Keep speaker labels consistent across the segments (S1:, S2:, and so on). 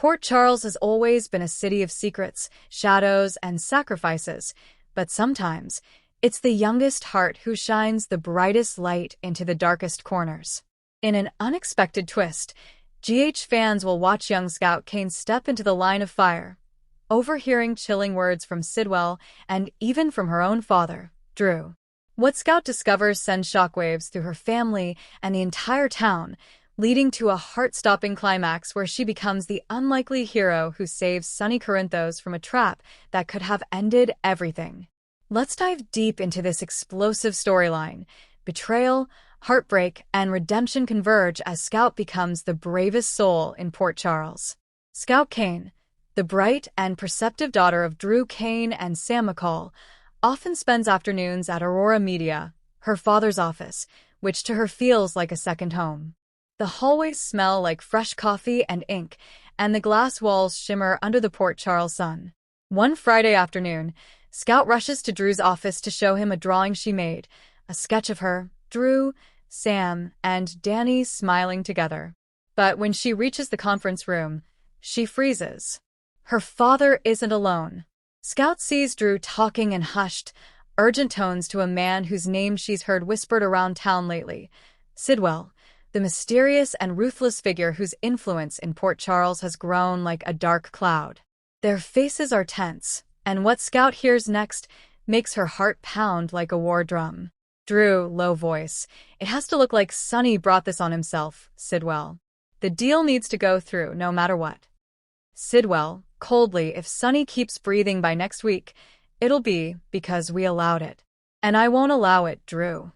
S1: Port Charles has always been a city of secrets, shadows, and sacrifices, but sometimes it's the youngest heart who shines the brightest light into the darkest corners. In an unexpected twist, GH fans will watch young Scout Kane step into the line of fire, overhearing chilling words from Sidwell and even from her own father, Drew. What Scout discovers sends shockwaves through her family and the entire town, leading to a heart-stopping climax where she becomes the unlikely hero who saves Sonny Corinthos from a trap that could have ended everything. Let's dive deep into this explosive storyline. Betrayal, heartbreak, and redemption converge as Scout becomes the bravest soul in Port Charles. Scout Kane, the bright and perceptive daughter of Drew Kane and Sam McCall, often spends afternoons at Aurora Media, her father's office, which to her feels like a second home. The hallways smell like fresh coffee and ink, and the glass walls shimmer under the Port Charles sun. One Friday afternoon, Scout rushes to Drew's office to show him a drawing she made, a sketch of her, Drew, Sam, and Danny smiling together. But when she reaches the conference room, she freezes. Her father isn't alone. Scout sees Drew talking in hushed, urgent tones to a man whose name she's heard whispered around town lately, Sidwell, the mysterious and ruthless figure whose influence in Port Charles has grown like a dark cloud. Their faces are tense, and what Scout hears next makes her heart pound like a war drum. Drew, low voice. It has to look like Sonny brought this on himself, Sidwell. The deal needs to go through, no matter what. Sidwell, coldly, if Sonny keeps breathing by next week, it'll be because we allowed it. And I won't allow it, Drew.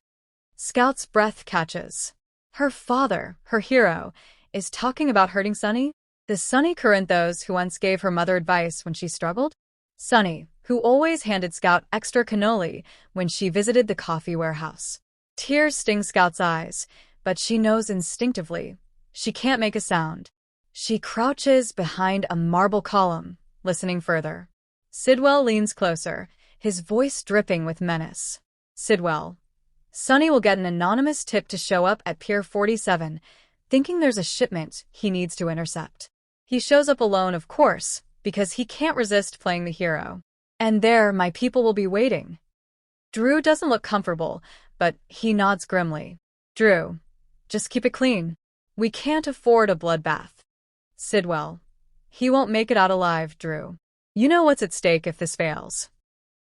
S1: Scout's breath catches. Her father, her hero, is talking about hurting Sonny? The Sonny Corinthos who once gave her mother advice when she struggled? Sonny, who always handed Scout extra cannoli when she visited the coffee warehouse. Tears sting Scout's eyes, but she knows instinctively she can't make a sound. She crouches behind a marble column, listening further. Sidwell leans closer, his voice dripping with menace. Sidwell. Sonny will get an anonymous tip to show up at Pier 47, thinking there's a shipment he needs to intercept. He shows up alone, of course, because he can't resist playing the hero. And there, my people will be waiting. Drew doesn't look comfortable, but he nods grimly. Drew, just keep it clean. We can't afford a bloodbath. Sidwell. He won't make it out alive, Drew. You know what's at stake if this fails.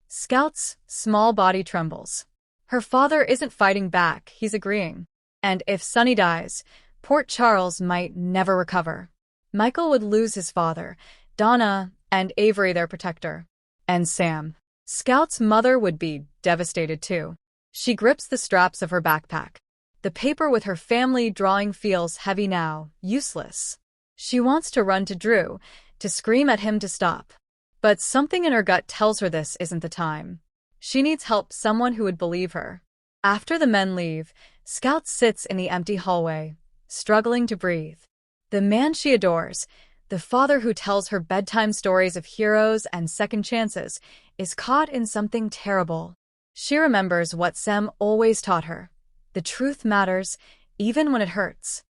S1: Scout's small body trembles. Her father isn't fighting back, he's agreeing. And if Sonny dies, Port Charles might never recover. Michael would lose his father, Donna, and Avery their protector. And Sam. Scout's mother would be devastated too. She grips the straps of her backpack. The paper with her family drawing feels heavy now, useless. She wants to run to Drew, to scream at him to stop. But something in her gut tells her this isn't the time. She needs help, someone who would believe her. After the men leave, Scout sits in the empty hallway, struggling to breathe. The man she adores, the father who tells her bedtime stories of heroes and second chances, is caught in something terrible. She remembers what Sam always taught her. The truth matters, even when it hurts.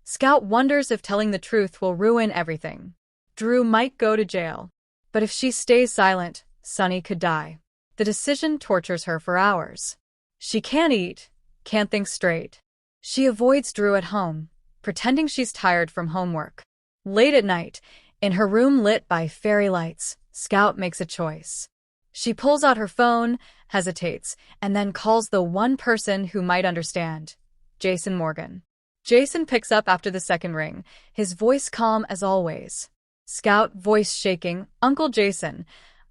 S1: Scout wonders if telling the truth will ruin everything. Drew might go to jail. But if she stays silent, Sonny could die. The decision tortures her for hours. She can't eat, can't think straight. She avoids Drew at home, pretending she's tired from homework. Late at night, in her room lit by fairy lights, Scout makes a choice. She pulls out her phone, hesitates, and then calls the one person who might understand, Jason Morgan. Jason picks up after the second ring, his voice calm as always. Scout, voice shaking, Uncle Jason,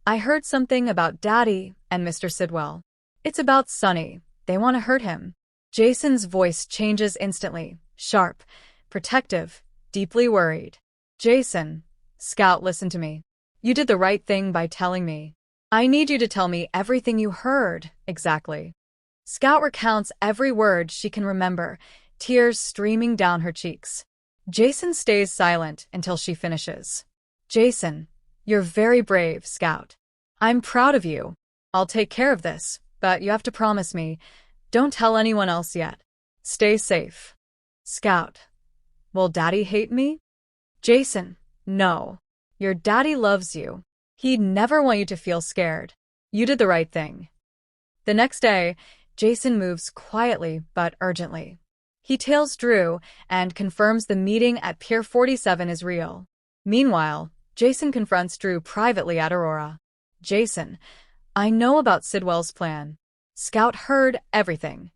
S1: I heard something about Daddy and Mr. Sidwell. It's about Sonny. They want to hurt him. Jason's voice changes instantly, sharp, protective, deeply worried. Jason, Scout, listen to me. You did the right thing by telling me. I need you to tell me everything you heard, exactly. Scout recounts every word she can remember, tears streaming down her cheeks. Jason stays silent until she finishes. Jason, you're very brave, Scout. I'm proud of you. I'll take care of this, but you have to promise me, don't tell anyone else yet. Stay safe. Scout, will Daddy hate me? Jason, No. Your daddy loves you. He'd never want you to feel scared. You did the right thing. The next day, Jason moves quietly but urgently. He tails Drew and confirms the meeting at Pier 47 is real. Meanwhile, Jason confronts Drew privately at Aurora. Jason, I know about Sidwell's plan. Scout heard everything.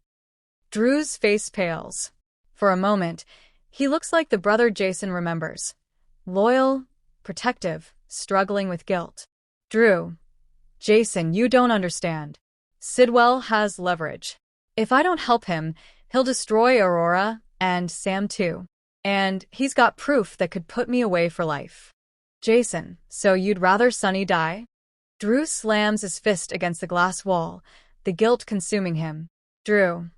S1: Drew's face pales. For a moment, he looks like the brother Jason remembers. Loyal, protective, struggling with guilt. Drew, Jason, you don't understand. Sidwell has leverage. If I don't help him, he'll destroy Aurora and Sam too. And he's got proof that could put me away for life. Jason, so you'd rather Sonny die? Drew slams his fist against the glass wall, the guilt consuming him. Drew,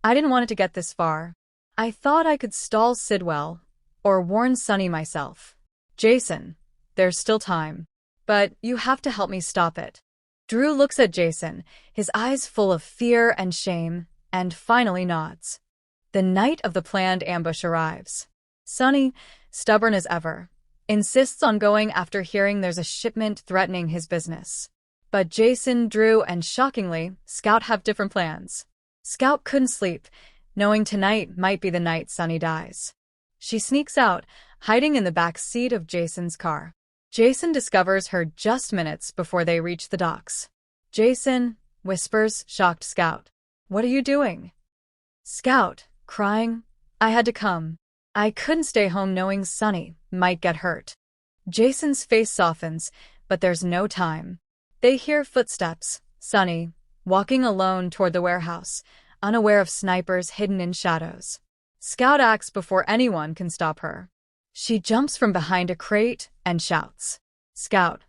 S1: I didn't want it to get this far. I thought I could stall Sidwell or warn Sonny myself. Jason, there's still time. But you have to help me stop it. Drew looks at Jason, his eyes full of fear and shame, and finally nods. The night of the planned ambush arrives. Sonny, stubborn as ever, insists on going after hearing there's a shipment threatening his business. But Jason, Drew, and shockingly, Scout have different plans. Scout couldn't sleep, knowing tonight might be the night Sonny dies. She sneaks out, hiding in the back seat of Jason's car. Jason discovers her just minutes before they reach the docks. Jason, whispers, shocked Scout. What are you doing? Scout, crying. I had to come. I couldn't stay home knowing Sonny might get hurt. Jason's face softens, but there's no time. They hear footsteps, Sonny, walking alone toward the warehouse, unaware of snipers hidden in shadows. Scout acts before anyone can stop her. She jumps from behind a crate and shouts. Scout.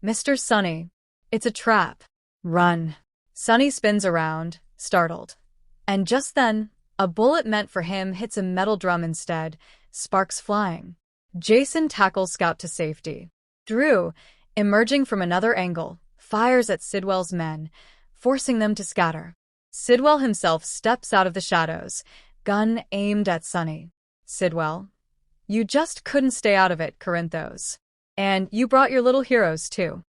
S1: Mr. Sonny. It's a trap. Run. Sonny spins around, startled. And just then, a bullet meant for him hits a metal drum instead, sparks flying. Jason tackles Scout to safety. Drew, emerging from another angle, fires at Sidwell's men, forcing them to scatter. Sidwell himself steps out of the shadows, gun aimed at Sonny. Sidwell. You just couldn't stay out of it, Corinthos. And you brought your little heroes, too.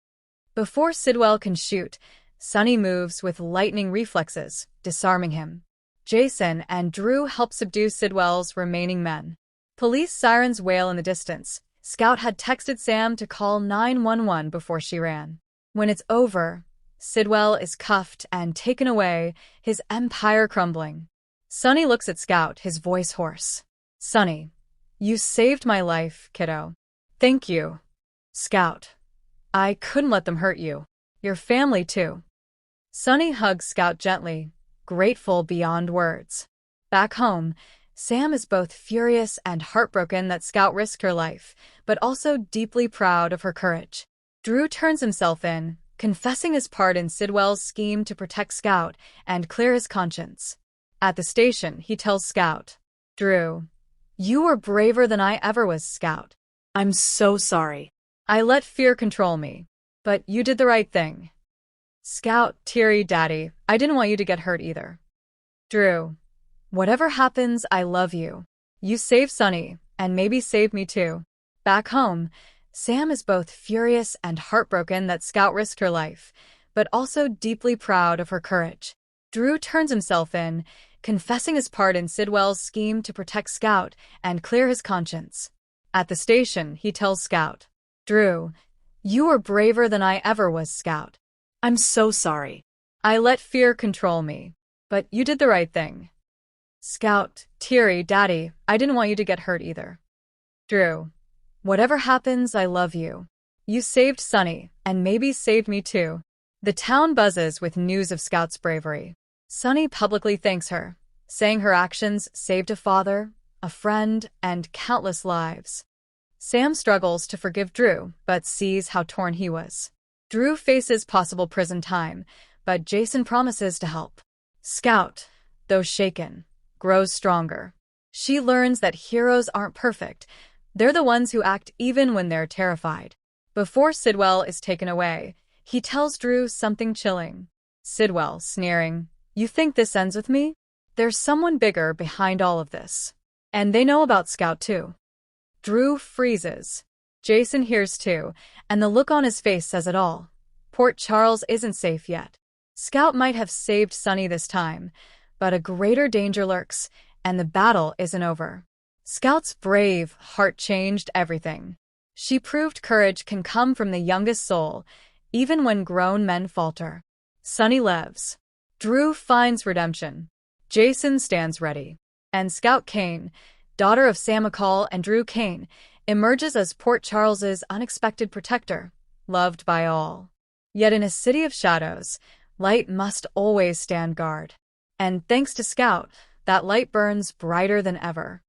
S1: Before Sidwell can shoot, Sonny moves with lightning reflexes, disarming him. Jason and Drew help subdue Sidwell's remaining men. Police sirens wail in the distance. Scout had texted Sam to call 911 before she ran. When it's over, Sidwell is cuffed and taken away, his empire crumbling. Sonny looks at Scout, his voice hoarse. Sonny. You saved my life, kiddo. Thank you. Scout. I couldn't let them hurt you. Your family, too. Sonny hugs Scout gently, grateful beyond words. Back home, Sam is both furious and heartbroken that Scout risked her life, but also deeply proud of her courage. Drew turns himself in, confessing his part in Sidwell's scheme to protect Scout and clear his conscience. At the station, he tells Scout, Drew, you were braver than I ever was, Scout. I'm so sorry. I let fear control me. But you did the right thing. Scout, teary daddy, I didn't want you to get hurt either. Drew, whatever happens, I love you. You saved Sonny, and maybe saved me too. Back home, Sam is both furious and heartbroken that Scout risked her life, but also deeply proud of her courage. Drew turns himself in, confessing his part in Sidwell's scheme to protect Scout and clear his conscience. At the station, he tells Scout, Drew, you were braver than I ever was, Scout. I'm so sorry. I let fear control me. But you did the right thing. Scout, teary daddy, I didn't want you to get hurt either. Drew, whatever happens, I love you. You saved Sonny, and maybe saved me too. The town buzzes with news of Scout's bravery. Sonny publicly thanks her, saying her actions saved a father, a friend, and countless lives. Sam struggles to forgive Drew, but sees how torn he was. Drew faces possible prison time, but Jason promises to help. Scout, though shaken, grows stronger. She learns that heroes aren't perfect. They're the ones who act even when they're terrified. Before Sidwell is taken away, he tells Drew something chilling. Sidwell, sneering, you think this ends with me? There's someone bigger behind all of this. And they know about Scout too. Drew freezes. Jason hears too, and the look on his face says it all. Port Charles isn't safe yet. Scout might have saved Sunny this time, but a greater danger lurks, and the battle isn't over. Scout's brave heart changed everything. She proved courage can come from the youngest soul, even when grown men falter. Sunny lives. Drew finds redemption. Jason stands ready. And Scout Kane, daughter of Sam McCall and Drew Kane, emerges as Port Charles's unexpected protector, loved by all. Yet in a city of shadows, light must always stand guard. And thanks to Scout, that light burns brighter than ever.